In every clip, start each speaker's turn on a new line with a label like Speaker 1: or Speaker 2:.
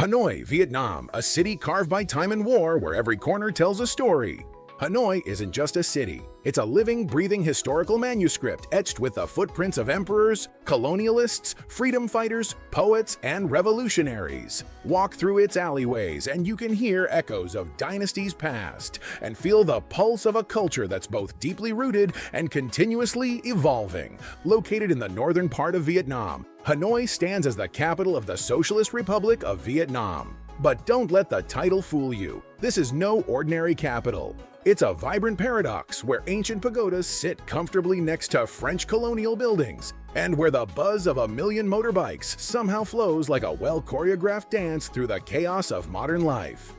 Speaker 1: Hanoi, Vietnam, a city carved by time and war where every corner tells a story. Hanoi isn't just a city. It's a living, breathing historical manuscript etched with the footprints of emperors, colonialists, freedom fighters, poets, and revolutionaries. Walk through its alleyways and you can hear echoes of dynasties past and feel the pulse of a culture that's both deeply rooted and continuously evolving. Located in the northern part of Vietnam, Hanoi stands as the capital of the Socialist Republic of Vietnam. But don't let the title fool you. This is no ordinary capital. It's a vibrant paradox where ancient pagodas sit comfortably next to French colonial buildings, and where the buzz of a million motorbikes somehow flows like a well-choreographed dance through the chaos of modern life.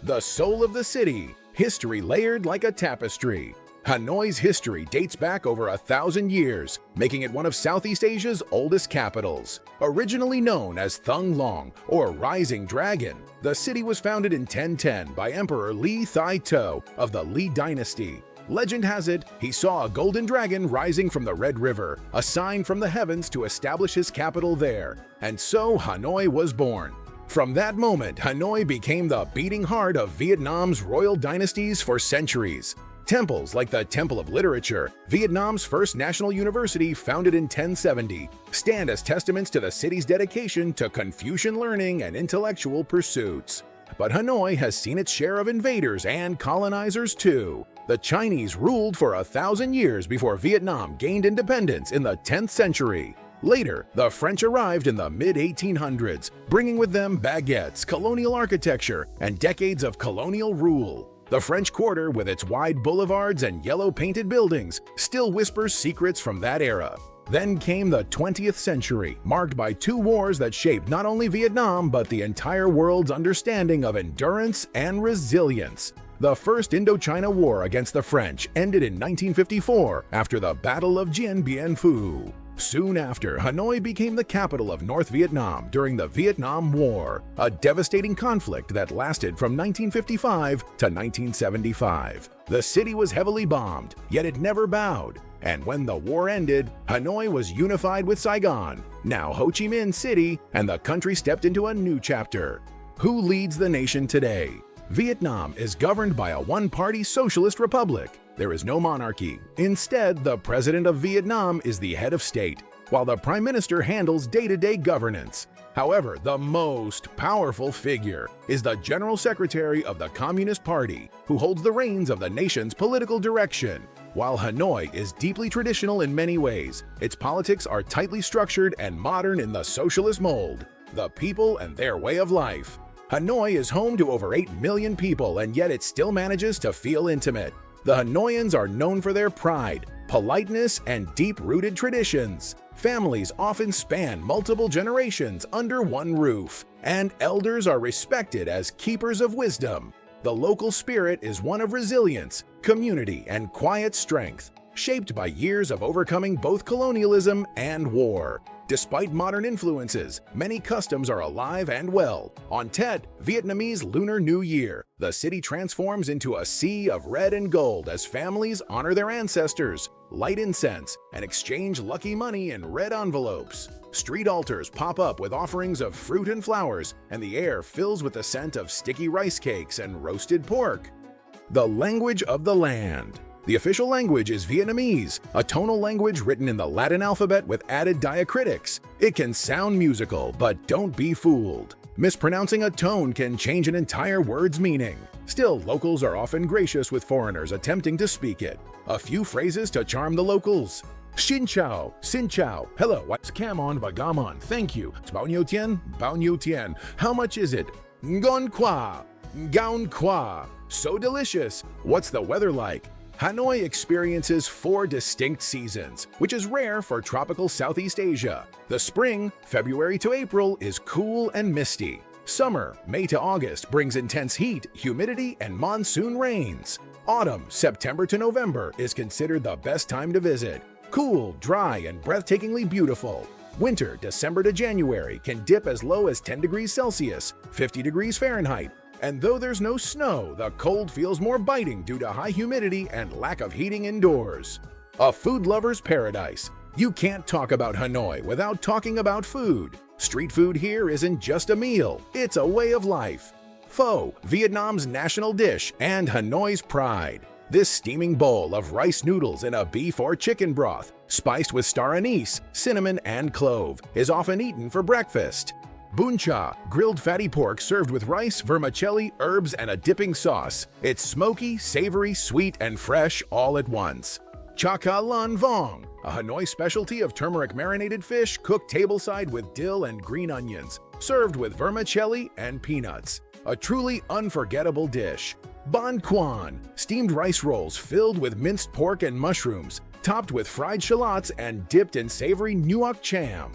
Speaker 1: The soul of the city, history layered like a tapestry. Hanoi's history dates back over 1,000 years, making it one of Southeast Asia's oldest capitals. Originally known as Thung Long, or Rising Dragon, the city was founded in 1010 by Emperor Li Thai To of the Li dynasty. Legend has it, he saw a golden dragon rising from the Red River, a sign from the heavens to establish his capital there, and so Hanoi was born. From that moment, Hanoi became the beating heart of Vietnam's royal dynasties for centuries. Temples like the Temple of Literature, Vietnam's first national university founded in 1070, stand as testaments to the city's dedication to Confucian learning and intellectual pursuits. But Hanoi has seen its share of invaders and colonizers too. The Chinese ruled for 1,000 years before Vietnam gained independence in the 10th century. Later, the French arrived in the mid-1800s, bringing with them baguettes, colonial architecture, and decades of colonial rule. The French Quarter, with its wide boulevards and yellow-painted buildings, still whispers secrets from that era. Then came the 20th century, marked by two wars that shaped not only Vietnam but the entire world's understanding of endurance and resilience. The First Indochina War against the French ended in 1954 after the Battle of Dien Bien Phu. Soon after, Hanoi became the capital of North Vietnam during the Vietnam War, a devastating conflict that lasted from 1955 to 1975. The city was heavily bombed, yet it never bowed. And when the war ended, Hanoi was unified with Saigon, now Ho Chi Minh City, and the country stepped into a new chapter. Who leads the nation today? Vietnam is governed by a one-party socialist republic. There is no monarchy. Instead, the president of Vietnam is the head of state, while the prime minister handles day-to-day governance. However, the most powerful figure is the general secretary of the Communist Party, who holds the reins of the nation's political direction. While Hanoi is deeply traditional in many ways, its politics are tightly structured and modern in the socialist mold. The people and their way of life. Hanoi is home to over 8 million people, and yet it still manages to feel intimate. The Hanoians are known for their pride, politeness, and deep-rooted traditions. Families often span multiple generations under one roof, and elders are respected as keepers of wisdom. The local spirit is one of resilience, community, and quiet strength, shaped by years of overcoming both colonialism and war. Despite modern influences, many customs are alive and well. On Tet, Vietnamese Lunar New Year, the city transforms into a sea of red and gold as families honor their ancestors, light incense, and exchange lucky money in red envelopes. Street altars pop up with offerings of fruit and flowers, and the air fills with the scent of sticky rice cakes and roasted pork. The language of the land. The official language is Vietnamese, a tonal language written in the Latin alphabet with added diacritics. It can sound musical, but don't be fooled. Mispronouncing a tone can change an entire word's meaning. Still, locals are often gracious with foreigners attempting to speak it. A few phrases to charm the locals. Xin chào, xin chào, hello, what's Cam on, Bagamon, thank you. It's bao nhiêu tiền, bao nhiêu tiền. How much is it? Ngon qua, gaon qua. So delicious. What's the weather like? Hanoi experiences 4 distinct seasons, which is rare for tropical Southeast Asia. The spring, February to April, is cool and misty. Summer, May to August, brings intense heat, humidity, and monsoon rains. Autumn, September to November, is considered the best time to visit. Cool, dry, and breathtakingly beautiful. Winter, December to January, can dip as low as 10 degrees Celsius, 50 degrees Fahrenheit. And though there's no snow, the cold feels more biting due to high humidity and lack of heating indoors. A food lover's paradise. You can't talk about Hanoi without talking about food. Street food here isn't just a meal, it's a way of life. Pho, Vietnam's national dish and Hanoi's pride. This steaming bowl of rice noodles in a beef or chicken broth, spiced with star anise, cinnamon, and clove, is often eaten for breakfast. Bun cha, grilled fatty pork served with rice, vermicelli, herbs, and a dipping sauce. It's smoky, savory, sweet, and fresh all at once. Cha Ca Lun Vong, a Hanoi specialty of turmeric-marinated fish cooked tableside with dill and green onions, served with vermicelli and peanuts. A truly unforgettable dish. Ban Quan, steamed rice rolls filled with minced pork and mushrooms, topped with fried shallots and dipped in savory nuoc cham.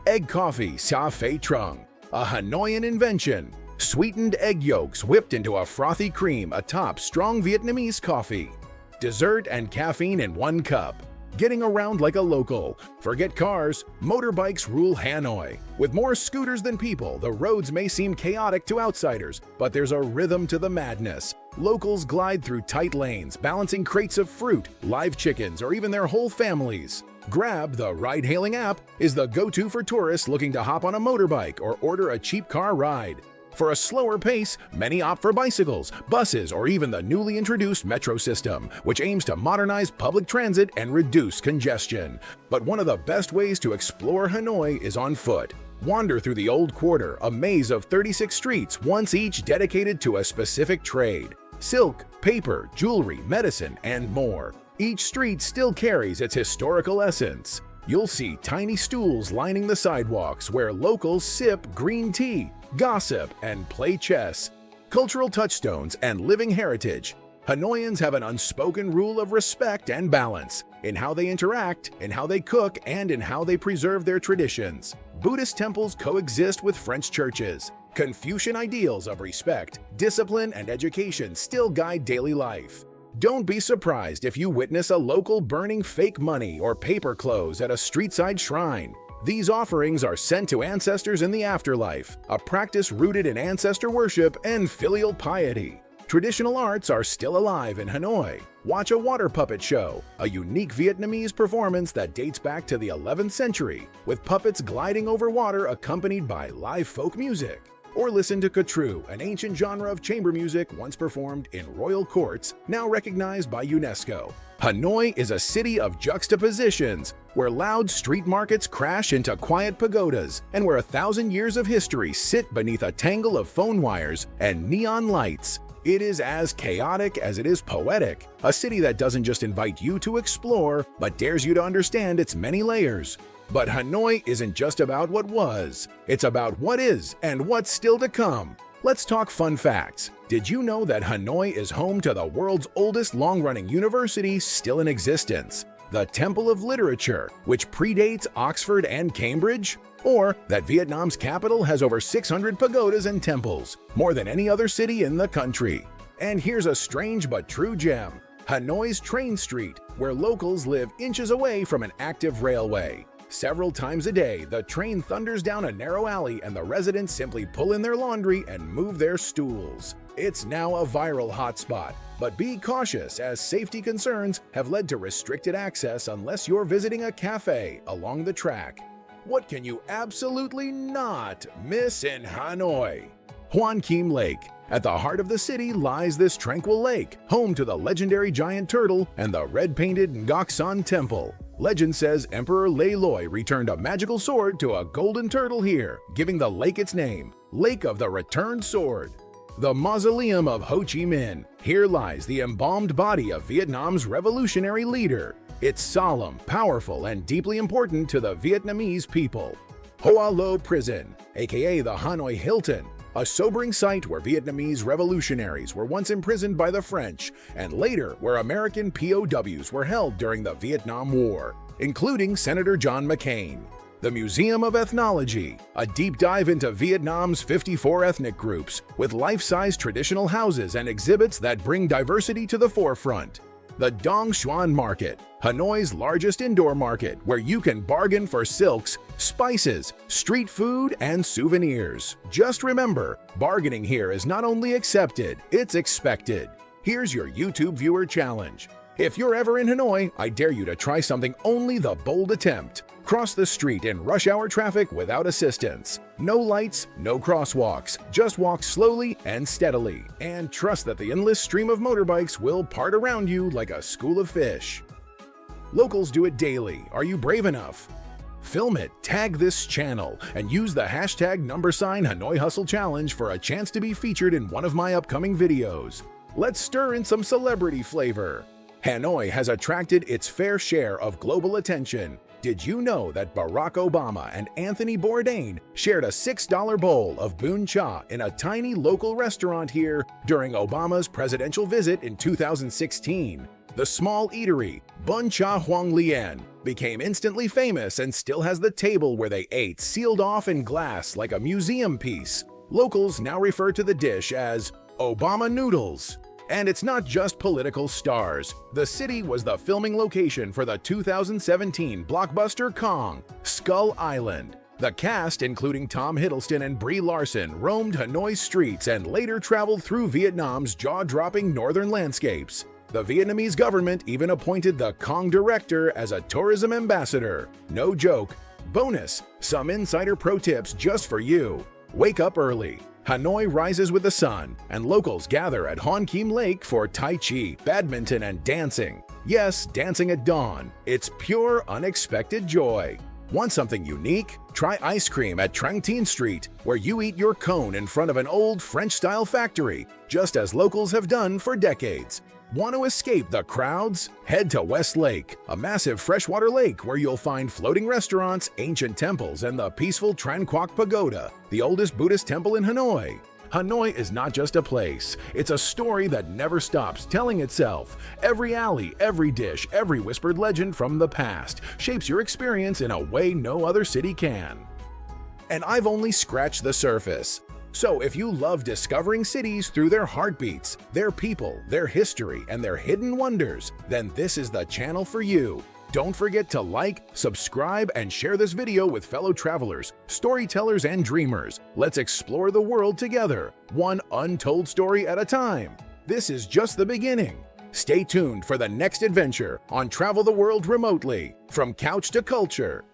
Speaker 1: Egg coffee Sa Phe Trung, a Hanoian invention. Sweetened egg yolks whipped into a frothy cream atop strong Vietnamese coffee. Dessert and caffeine in one cup. Getting around like a local. Forget cars, motorbikes rule Hanoi. With more scooters than people, the roads may seem chaotic to outsiders, but there's a rhythm to the madness. Locals glide through tight lanes, balancing crates of fruit, live chickens, or even their whole families. Grab, the ride-hailing app, is the go-to for tourists looking to hop on a motorbike or order a cheap car ride. For a slower pace, many opt for bicycles, buses, or even the newly introduced metro system, which aims to modernize public transit and reduce congestion. But one of the best ways to explore Hanoi is on foot. Wander through the Old Quarter, a maze of 36 streets, once each dedicated to a specific trade. Silk, paper, jewelry, medicine, and more. Each street still carries its historical essence. You'll see tiny stools lining the sidewalks where locals sip green tea, gossip, and play chess. Cultural touchstones and living heritage. Hanoians have an unspoken rule of respect and balance in how they interact, in how they cook, and in how they preserve their traditions. Buddhist temples coexist with French churches. Confucian ideals of respect, discipline, and education still guide daily life. Don't be surprised if you witness a local burning fake money or paper clothes at a street-side shrine. These offerings are sent to ancestors in the afterlife, a practice rooted in ancestor worship and filial piety. Traditional arts are still alive in Hanoi. Watch a water puppet show, a unique Vietnamese performance that dates back to the 11th century, with puppets gliding over water accompanied by live folk music. Or listen to Katru, an ancient genre of chamber music once performed in royal courts, now recognized by UNESCO. Hanoi is a city of juxtapositions, where loud street markets crash into quiet pagodas, and where 1,000 years of history sit beneath a tangle of phone wires and neon lights. It is as chaotic as it is poetic, a city that doesn't just invite you to explore, but dares you to understand its many layers. But Hanoi isn't just about what was, it's about what is and what's still to come. Let's talk fun facts. Did you know that Hanoi is home to the world's oldest long-running university still in existence, the Temple of Literature, which predates Oxford and Cambridge? Or that Vietnam's capital has over 600 pagodas and temples, more than any other city in the country. And here's a strange but true gem, Hanoi's Train Street, where locals live inches away from an active railway. Several times a day, the train thunders down a narrow alley and the residents simply pull in their laundry and move their stools. It's now a viral hotspot, but be cautious as safety concerns have led to restricted access unless you're visiting a cafe along the track. What can you absolutely not miss in Hanoi? Hoan Kiem Lake. At the heart of the city lies this tranquil lake, home to the legendary giant turtle and the red-painted Ngoc Son Temple. Legend says Emperor Lê Loi returned a magical sword to a golden turtle here, giving the lake its name, Lake of the Returned Sword. The Mausoleum of Ho Chi Minh. Here lies the embalmed body of Vietnam's revolutionary leader. It's solemn, powerful, and deeply important to the Vietnamese people. Hoa Lo Prison, aka the Hanoi Hilton, a sobering sight where Vietnamese revolutionaries were once imprisoned by the French, and later where American POWs were held during the Vietnam War, including Senator John McCain. The Museum of Ethnology, a deep dive into Vietnam's 54 ethnic groups, with life-size traditional houses and exhibits that bring diversity to the forefront. The Dong Xuan Market, Hanoi's largest indoor market where you can bargain for silks, spices, street food, and souvenirs. Just remember, bargaining here is not only accepted, it's expected. Here's your YouTube viewer challenge. If you're ever in Hanoi, I dare you to try something only the bold attempt. Cross the street in rush hour traffic without assistance. No lights, no crosswalks. Just walk slowly and steadily. And trust that the endless stream of motorbikes will part around you like a school of fish. Locals do it daily. Are you brave enough? Film it, tag this channel, and use the hashtag #Hanoi Hustle Challenge for a chance to be featured in one of my upcoming videos. Let's stir in some celebrity flavor. Hanoi has attracted its fair share of global attention. Did you know that Barack Obama and Anthony Bourdain shared a $6 bowl of bun cha in a tiny local restaurant here during Obama's presidential visit in 2016? The small eatery, Bun Cha Huang Lian, became instantly famous and still has the table where they ate sealed off in glass like a museum piece. Locals now refer to the dish as Obama noodles. And it's not just political stars. The city was the filming location for the 2017 blockbuster Kong, Skull Island. The cast, including Tom Hiddleston and Brie Larson, roamed Hanoi's streets and later traveled through Vietnam's jaw-dropping northern landscapes. The Vietnamese government even appointed the Kong director as a tourism ambassador. No joke. Bonus, some insider pro tips just for you. Wake up early. Hanoi rises with the sun, and locals gather at Hoan Kiem Lake for Tai Chi, badminton, and dancing. Yes, dancing at dawn. It's pure, unexpected joy. Want something unique? Try ice cream at Trang Tien Street, where you eat your cone in front of an old French-style factory, just as locals have done for decades. Want to escape the crowds? Head to West Lake, a massive freshwater lake where you'll find floating restaurants, ancient temples, and the peaceful Tran Quoc Pagoda, the oldest Buddhist temple in Hanoi. Hanoi is not just a place, it's a story that never stops telling itself. Every alley, every dish, every whispered legend from the past shapes your experience in a way no other city can. And I've only scratched the surface. So if you love discovering cities through their heartbeats, their people, their history, and their hidden wonders, then this is the channel for you. Don't forget to like, subscribe, and share this video with fellow travelers, storytellers, and dreamers. Let's explore the world together, one untold story at a time. This is just the beginning. Stay tuned for the next adventure on Travel the World Remotely, from couch to culture.